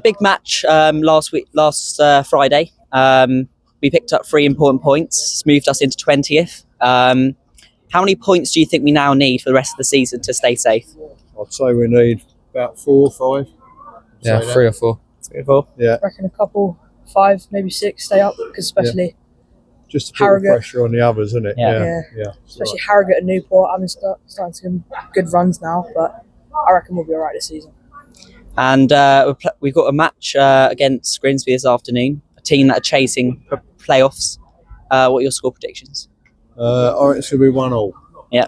Big match last Friday. We picked up 3 important points. It's moved us into 20th. How many points do you think we now need for the rest of the season to stay safe? I'd say we need about 4 or 5. Yeah, 3 or 4. 3 or 4? Yeah. I reckon a couple, 5, maybe 6 stay up, because especially just to put the Harrogate. pressure on the others, isn't it? Yeah. Especially Harrogate and Newport. I'm starting to get good runs now, but I reckon we'll be alright this season. And we've got a match against Grimsby this afternoon, a team that are chasing playoffs. What are your score predictions? I reckon it's going to be 1-1. Yeah.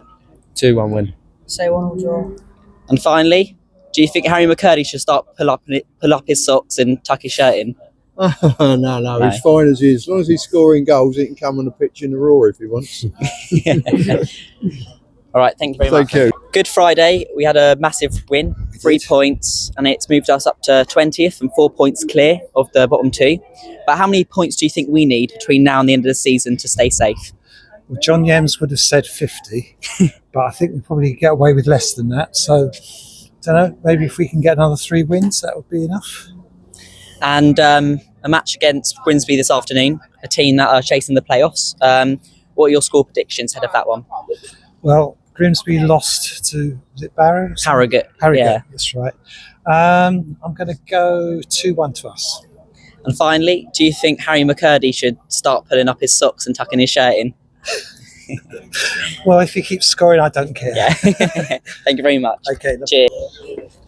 2-1 win. Say 1-1 draw. And finally, do you think Harry McKirdy should start pull up his socks and tuck his shirt in? No, he's fine as he is. As long as he's scoring goals, he can come on the pitch in the Roar if he wants. All right, thank you very much. Thank you. Good Friday, we had a massive win, 3 points, and it's moved us up to 20th and 4 points clear of the bottom 2. But how many points do you think we need between now and the end of the season to stay safe? Well, John Yems would have said 50, but I think we probably get away with less than that. So, don't know, maybe if we can get another 3 wins, that would be enough. And a match against Grimsby this afternoon, a team that are chasing the playoffs. What are your score predictions ahead of that one? Well, Grimsby lost to, was it Barrow? Harrogate. Yeah. That's right. I'm going to go 2-1 to us. And finally, do you think Harry McKirdy should start pulling up his socks and tucking his shirt in? Well, if he keeps scoring, I don't care. Yeah. Thank you very much. Okay. Cheers.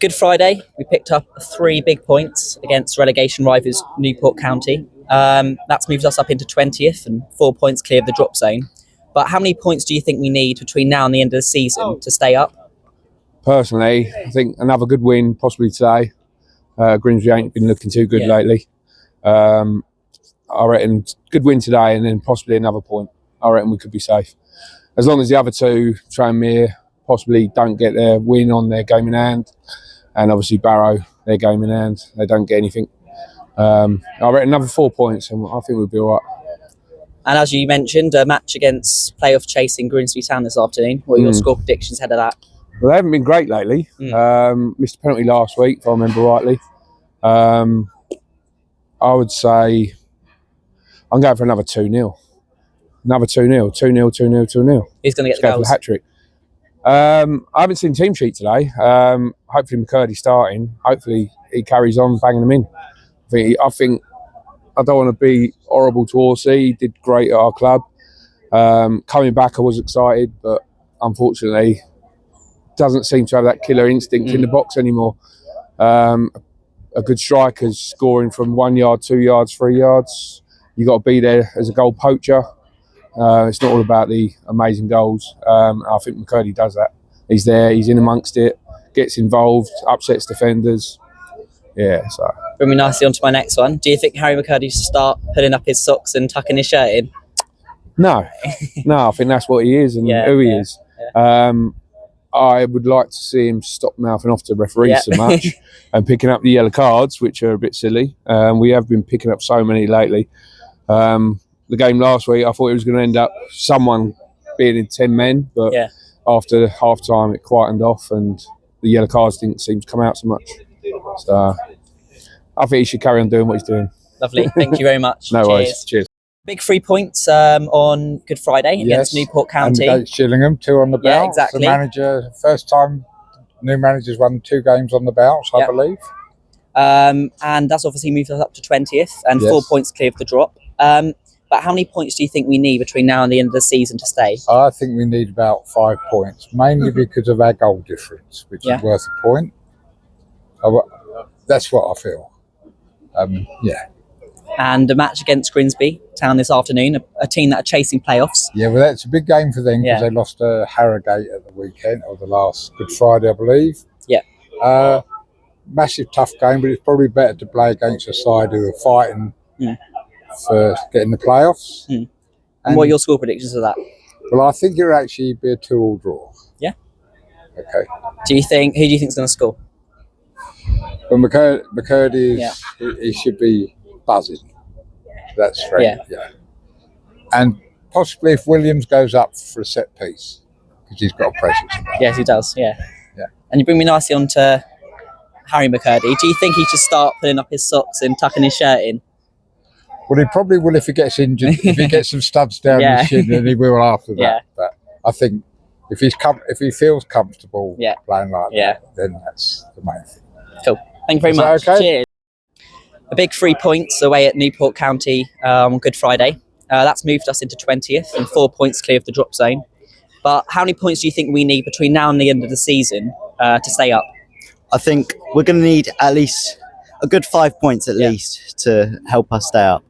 Good Friday, we picked up 3 big points against relegation rivals Newport County. That's moved us up into 20th and 4 points clear of the drop zone. But how many points do you think we need between now and the end of the season to stay up? Personally, I think another good win, possibly today. Grimsby ain't been looking too good lately. I reckon good win today and then possibly another point. I reckon we could be safe. As long as the other 2, Tranmere, possibly don't get their win on their game in hand. And obviously Barrow, their game in hand. They don't get anything. I reckon another 4 points and I think we'll be all right. And as you mentioned, a match against playoff chasing Grimsby Town this afternoon. What are your score predictions ahead of that? Well, they haven't been great lately. Missed a penalty last week, if I remember rightly. I would say I'm going for another 2-0. Another 2-0. 2-0, 2-0, 2-0. Who's going to get the Go for goals? the hat-trick. I haven't seen team sheet today. Hopefully McKirdy starting. Hopefully he carries on banging them in. I think I don't want to be horrible to Horsey. He did great at our club. Coming back, I was excited, but unfortunately, doesn't seem to have that killer instinct in the box anymore. A good striker's scoring from 1 yard, 2 yards, 3 yards. You got to be there as a goal poacher. It's not all about the amazing goals. I think McKirdy does that. He's there. He's in amongst it. Gets involved. Upsets defenders. Yeah, so. Bring me nicely on to my next one. Do you think Harry McKirdy should start pulling up his socks and tucking his shirt in? No, I think that's what he is and who he is. Yeah. I would like to see him stop mouthing off to referees so much and picking up the yellow cards, which are a bit silly. We have been picking up so many lately. The game last week, I thought it was going to end up someone being in 10 men, but after half time, it quietened off and the yellow cards didn't seem to come out so much. So I think he should carry on doing what he's doing. Lovely. Thank you very much. No worries. Cheers. Big 3 points on Good Friday against Newport County. And against Gillingham, 2 on the bounce. Yeah, exactly. The manager, first time new managers won 2 games on the bounce, I believe. And that's obviously moved us up to 20th and 4 points clear of the drop. But how many points do you think we need between now and the end of the season to stay? I think we need about 5 points, mainly because of our goal difference, which is worth a point. That's what I feel. And a match against Grimsby Town this afternoon, a team that are chasing playoffs. Yeah, well, that's a big game for them because they lost to Harrogate at the weekend, or the last Good Friday, I believe. Yeah. Massive tough game, but it's probably better to play against a side who are fighting for getting the playoffs. And what are your score predictions of that? Well, I think it'll actually be a 2-2 draw. Yeah. Okay. Who do you think is going to score? Well, McKirdy is, he should be buzzing. That's right. Yeah. And possibly if Williams goes up for a set piece, because he's got a presence. Yes, he does. Yeah. And you bring me nicely on to Harry McKirdy. Do you think he should start pulling up his socks and tucking his shirt in? Well, he probably will if he gets injured. If he gets some studs down Yeah. his shin, then he will after that. Yeah. But I think if he feels comfortable Yeah. playing like Yeah. that, then that's the main thing. Cool. Thank you very Is that much. okay? Cheers. A big 3 points away at Newport County on Good Friday. That's moved us into 20th and 4 points clear of the drop zone. But how many points do you think we need between now and the end of the season to stay up? I think we're going to need at least a good 5 points at least to help us stay up.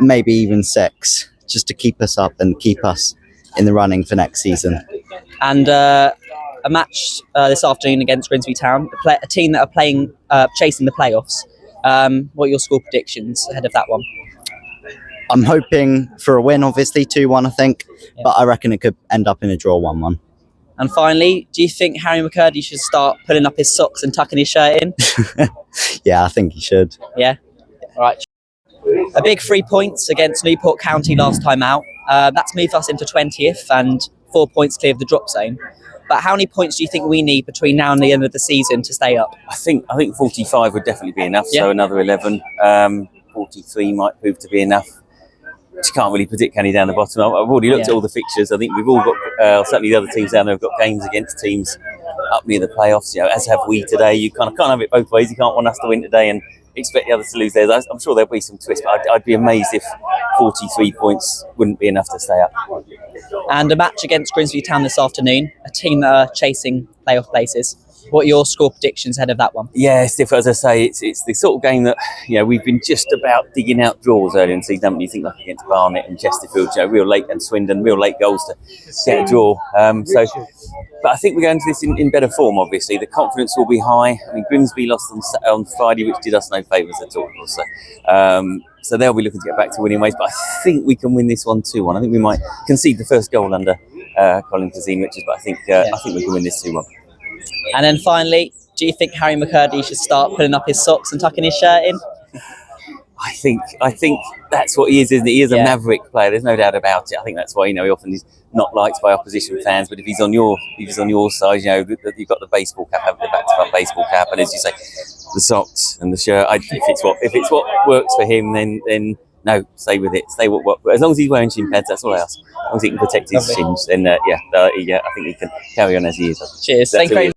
Maybe even 6, just to keep us up and keep us in the running for next season. And a match this afternoon against Grimsby Town, a team that are playing, chasing the playoffs. What are your score predictions ahead of that one? I'm hoping for a win, obviously, 2-1 I think, but I reckon it could end up in a draw 1-1. And finally, do you think Harry McKirdy should start pulling up his socks and tucking his shirt in? Yeah, I think he should. Yeah? All right. A big 3 points against Newport County last time out. That's moved us into 20th and 4 points clear of the drop zone. But how many points do you think we need between now and the end of the season to stay up? I think 45 would definitely be enough. Yeah. So another 11, 43 might prove to be enough. But you can't really predict, can you, down the bottom? I've already looked at all the fixtures. I think we've all got, certainly the other teams down there have got games against teams up near the playoffs. You know, as have we today. You kind of can't have it both ways. You can't want us to win today and expect the others to lose theirs. I'm sure there'll be some twists, but I'd be amazed if 43 points wouldn't be enough to stay up. And a match against Grimsby Town this afternoon, a team that are chasing playoff places. What are your score predictions ahead of that one? Yeah, it's different. As I say, it's the sort of game that, you know, we've been just about digging out draws earlier in the season, haven't you? Think like against Barnet and Chesterfield, you know, real late, and Swindon, real late goals to get a draw. But I think we're going to this in better form, obviously. The confidence will be high. I mean, Grimsby lost on Friday, which did us no favours at all. So they'll be looking to get back to winning ways. But I think we can win this one 2-1. I think we might concede the first goal under Colin Kazim-Richards, but I think we can win this 2-1. And then finally, do you think Harry McKirdy should start pulling up his socks and tucking his shirt in? I think that's what he is, isn't he? He is a maverick player. There's no doubt about it. I think that's why, you know, he often is not liked by opposition fans. But if he's on your side, you know, you've got the baseball cap, the back-to-back baseball cap, and as you say, the socks and the shirt. If it's what works for him, then no, stay with it. Stay what as long as he's wearing shin pads, that's all I ask. As long as he can protect his shins, then I think he can carry on as he is. Cheers. Thank you very much.